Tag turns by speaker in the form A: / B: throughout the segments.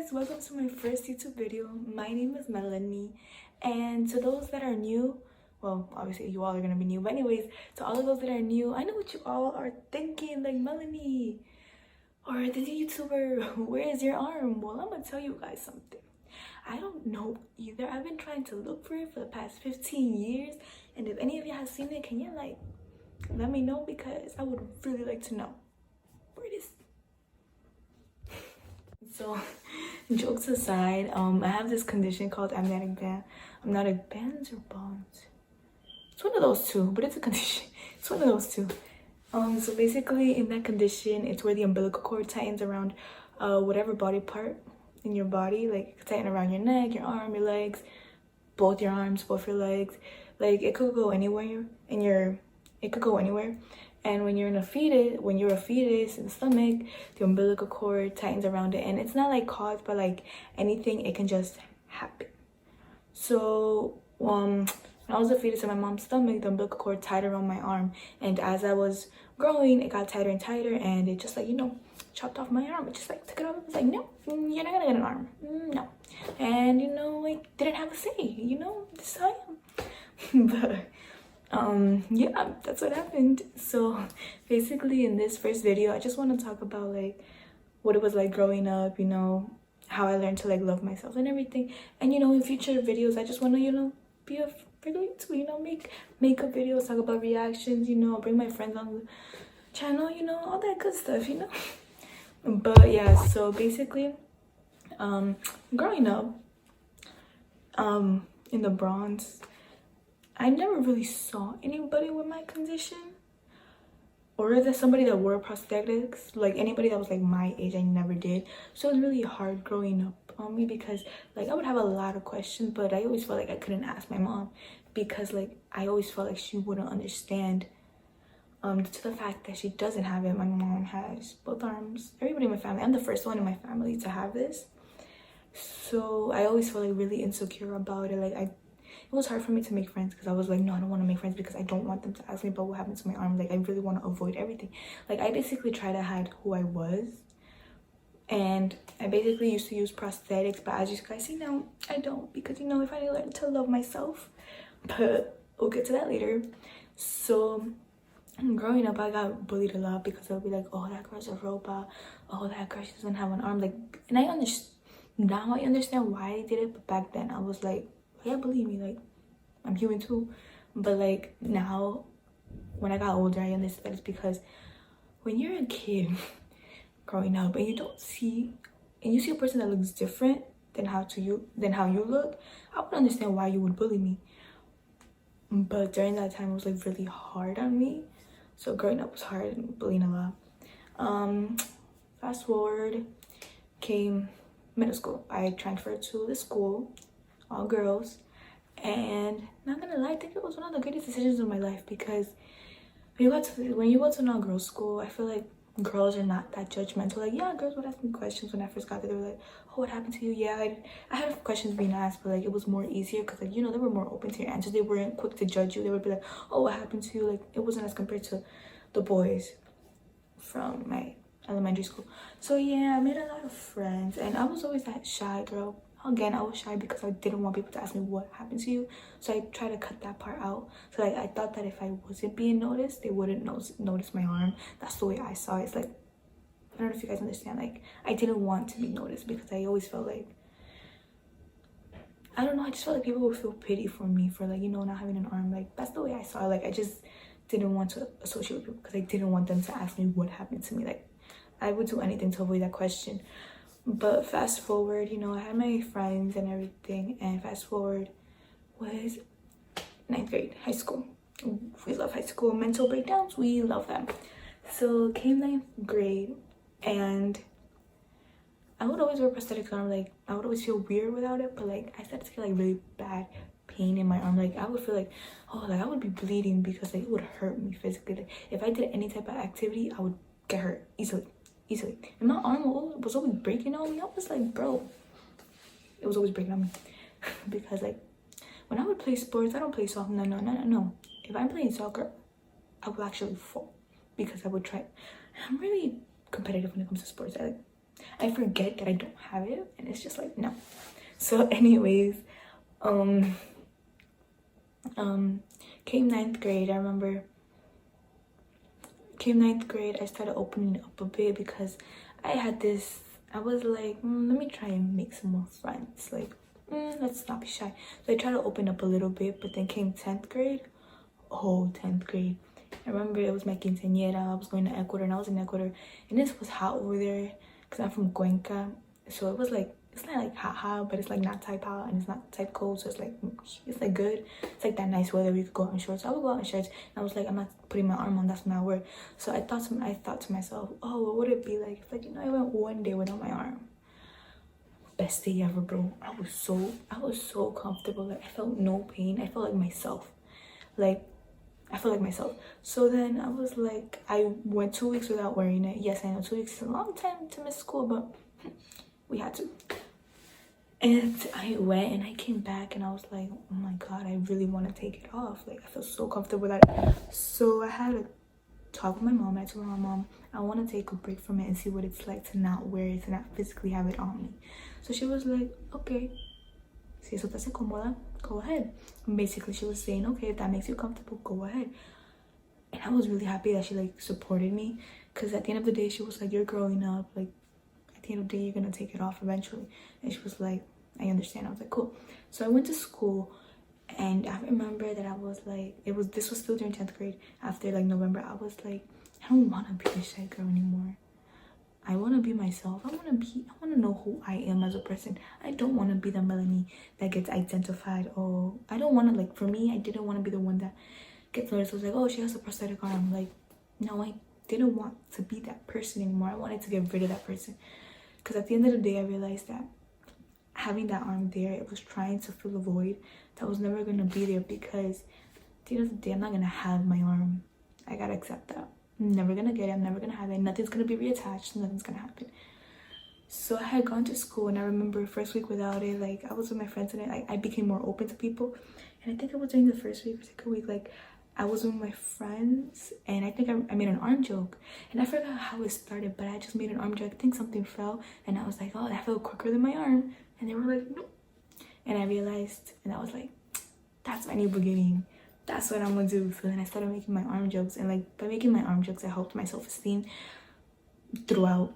A: guys, welcome to my first YouTube video. My name is Melanie, and to those that are new, well, obviously you all are gonna be new, but anyways, to all of those that are new, I know what you all are thinking, like, Melanie, or this YouTuber, where is your arm? Well, I'm gonna tell you guys something. I don't know either. I've been trying to look for it for the past 15 years, and if any of you have seen it, can you like let me know, because I would really like to know where it is. So jokes aside, I have this condition called amniotic bands or bonds. It's one of those two, but it's a condition. It's one of those two. So basically in that condition, it's where the umbilical cord tightens around whatever body part in your body. Like, it could tighten around your neck, your arm, your legs, both your arms, both your legs. Like, it could go anywhere it could go anywhere. And when you're a fetus in the stomach, the umbilical cord tightens around it, and it's not like caused by like anything, it can just happen. So when I was a fetus in my mom's stomach, the umbilical cord tied around my arm, and as I was growing, it got tighter and tighter, and it just like, chopped off my arm. It just like took it off. It was like, no, you're not gonna get an arm. No. And I didn't have a say, this is how I am. But yeah, that's what happened. So basically in this first video, I just want to talk about like what it was like growing up, how I learned to like love myself and everything. And in future videos, I just want to be a regular YouTuber, make makeup videos, talk about reactions, bring my friends on the channel, all that good stuff, But yeah, so basically growing up in the Bronx, I never really saw anybody with my condition, or rather somebody that wore prosthetics. Like, anybody that was like my age, I never did. So it was really hard growing up on me, because like I would have a lot of questions, but I always felt like I couldn't ask my mom, because like I always felt like she wouldn't understand to the fact that she doesn't have it. My mom has both arms. Everybody in my family, I'm the first one in my family to have this, so I always felt like really insecure about it. Like, it was hard for me to make friends, because I was like, no, I don't want to make friends, because I don't want them to ask me about what happened to my arm. Like, I really want to avoid everything. Like, I basically try to hide who I was, and I basically used to use prosthetics, but as you guys see now, I don't, because if I learn to love myself. But we'll get to that later. So growing up, I got bullied a lot, because they'll be like, oh, that girl's a robot, oh, that girl, she doesn't have an arm. Like, and now I understand why I did it, but back then I was like, yeah, believe me, like, I'm human too. But like now, when I got older, I understand it's because when you're a kid growing up, and you see a person that looks different than how you look, I would understand why you would bully me. But during that time, it was like really hard on me. So growing up was hard and bullying a lot. Fast forward, came middle school. I transferred to the school, all girls, and not gonna lie, I think it was one of the greatest decisions of my life, because when you go to an all-girls school, I feel like girls are not that judgmental. Like, yeah, girls would ask me questions when I first got there. They were like, oh, what happened to you? Yeah, I had questions being asked, but like it was more easier, because like they were more open to your answers. They weren't quick to judge you. They would be like, oh, what happened to you? Like, it wasn't as compared to the boys from my elementary school. So yeah, I made a lot of friends, and I was always that shy girl. Again, I was shy because I didn't want people to ask me what happened to you, so I tried to cut that part out. So like, I thought that if I wasn't being noticed, they wouldn't notice my arm. That's the way I saw it. It's like, I don't know if you guys understand, like, I didn't want to be noticed, because I always felt like, I don't know, I just felt like people would feel pity for me for like, not having an arm. Like, that's the way I saw it. Like, I just didn't want to associate with people, because I didn't want them to ask me what happened to me. Like, I would do anything to avoid that question. But fast forward, I had my friends and everything, and fast forward was 9th grade, high school. We love high school. Mental breakdowns, we love them. So came 9th grade, and I would always wear prosthetics on. Like, I would always feel weird without it, but like I started to get like really bad pain in my arm. Like, I would feel like, oh, like I would be bleeding, because like it would hurt me physically. Like, if I did any type of activity, I would get hurt easily. And my arm was always breaking on me. I was like, bro, it was always breaking on me. Because like, when I would play sports, I don't play soccer. No. If I'm playing soccer, I will actually fall, because I would try. I'm really competitive when it comes to sports. I forget that I don't have it, and it's just like, no. So anyways, came ninth grade, I remember, came ninth grade, I started opening up a bit because I had this, I was like, let me try and make some more friends, like, let's not be shy. So I tried to open up a little bit, but then came 10th grade. Oh, 10th grade, I remember it was my quinceañera. I was going to Ecuador, and I was in Ecuador, and this was hot over there because I'm from Cuenca. So it was like, it's not like hot, but it's like not type hot and it's not type cold. So it's like good. It's like that nice weather where you could go out in shorts. So I would go out in shorts, and I was like, I'm not putting my arm on. That's not work. So I thought to myself, oh, what would it be like if, like, you know, I went one day without my arm? Best day ever, bro. I was so comfortable. Like, I felt no pain. I felt like myself. Like, I feel like myself. So then I was like, I went 2 weeks without wearing it. Yes, I know 2 weeks is a long time to miss school, but we had to. And I went and I came back and I was like, oh my God, I really want to take it off. Like, I feel so comfortable with that. So I had to talk with my mom. I told my mom, I want to take a break from it and see what it's like to not wear it, to not physically have it on me. So she was like, okay, si eso te hace cómoda, go ahead. And basically she was saying, okay, if that makes you comfortable, go ahead. And I was really happy that she like supported me, because at the end of the day she was like, you're growing up, like at the end of the day you're gonna take it off eventually. And she was like, I understand. I was like, cool. So I went to school, and I remember that I was like, this was still during 10th grade. After like November, I was like, I don't want to be a shy girl anymore. I want to be myself. I want to know who I am as a person. I don't want to be the Melanie that gets identified. Oh, I don't want to, like, for me, I didn't want to be the one that gets noticed. I was like, oh, she has a prosthetic arm. Like, no, I didn't want to be that person anymore. I wanted to get rid of that person. Because at the end of the day, I realized that having that arm there, it was trying to fill a void that was never going to be there, because at the end of the day, I'm not going to have my arm. I got to accept that. I'm never gonna get it. I'm never gonna have it. Nothing's gonna be reattached. Nothing's gonna happen. So I had gone to school, and I remember first week without it, like, I was with my friends, and I became more open to people. And I think it was during the first week or second week, like, I was with my friends, and I think I made an arm joke, and I forgot how it started, but I just made an arm joke. I think something fell, and I was like, oh, that felt quicker than my arm. And they were like, nope. And I realized, and I was like, that's my new beginning. That's what I'm gonna do. So then I started making my arm jokes, and like, by making my arm jokes, I helped my self-esteem throughout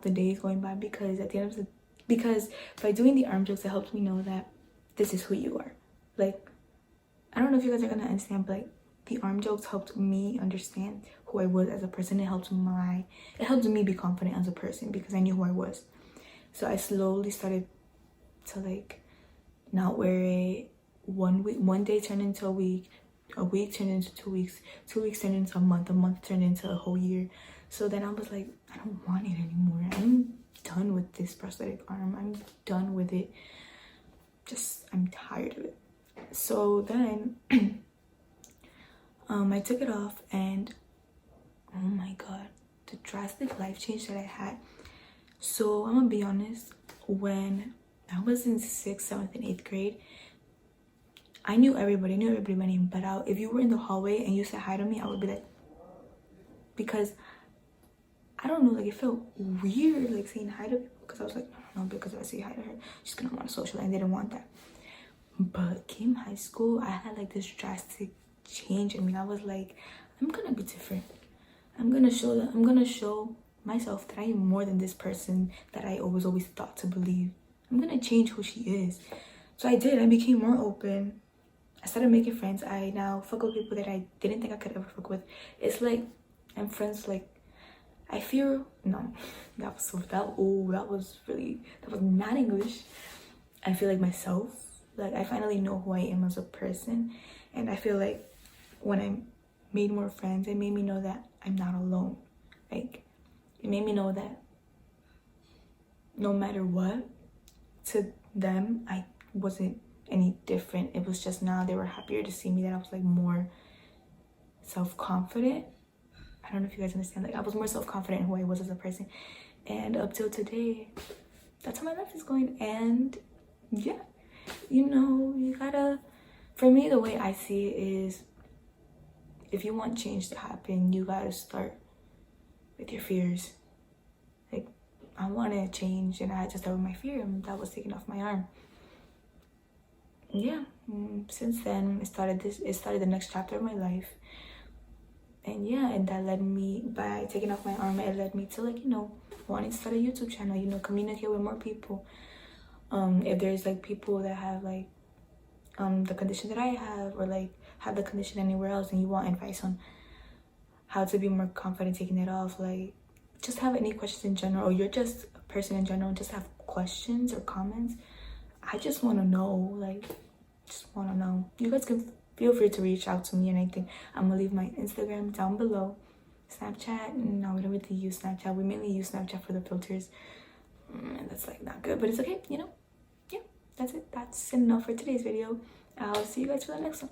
A: the days going by, because at the end of the, because by doing the arm jokes, it helped me know that this is who you are. Like, I don't know if you guys are gonna understand, but like, the arm jokes helped me understand who I was as a person. It helped me be confident as a person, because I knew who I was. So I slowly started to like not wear it. One day turned into a week turned into 2 weeks, 2 weeks turned into a month turned into a whole year. So then I was like, I don't want it anymore. I'm done with this prosthetic arm. I'm done with it. I'm tired of it. So then I took it off, and oh my God, the drastic life change that I had. So I'm gonna be honest, when I was in 6th, 7th, and 8th grade, I knew everybody by name, but if you were in the hallway and you said hi to me, I would be like, because I don't know, like, it felt weird, like, saying hi to people, because I was like, no, because if I say hi to her, she's gonna want to social, and I didn't want that. But came high school, I had like this drastic change in me. I was like, I'm gonna be different. I'm gonna show myself that I am more than this person that I always thought to believe. I'm gonna change who she is. So I did. I became more open. I started making friends. I now fuck with people that I didn't think I could ever fuck with. It's like I'm friends, like, I feel, no, that was not English. I feel like myself. Like, I finally know who I am as a person. And I feel like when I made more friends, it made me know that I'm not alone. Like, it made me know that no matter what, to them, I wasn't any different. It was just now they were happier to see me, that I was like more self-confident. I don't know if you guys understand. Like, I was more self-confident in who I was as a person. And up till today, that's how my life is going. And yeah, you know, you gotta, for me, the way I see it is, if you want change to happen, you gotta start with your fears. Like, I wanted to change, and I had to start with my fear, and that was taking off my arm. Yeah, since then it started the next chapter of my life. And yeah, and that led me, by taking off my arm, it led me to, like, you know, wanting to start a YouTube channel, you know, communicate with more people. If there's like people that have like the condition that I have, or like have the condition anywhere else, and you want advice on how to be more confident taking it off, like just have any questions in general, or you're just a person in general, just have questions or comments, I just want to know, like, just want to know, you guys can feel free to reach out to me and anything. I'm gonna leave my Instagram down below. Snapchat, no, we don't really use Snapchat. We mainly use Snapchat for the filters, and that's like not good, but it's okay, you know. Yeah, that's it. That's enough for today's video. I'll see you guys for the next one.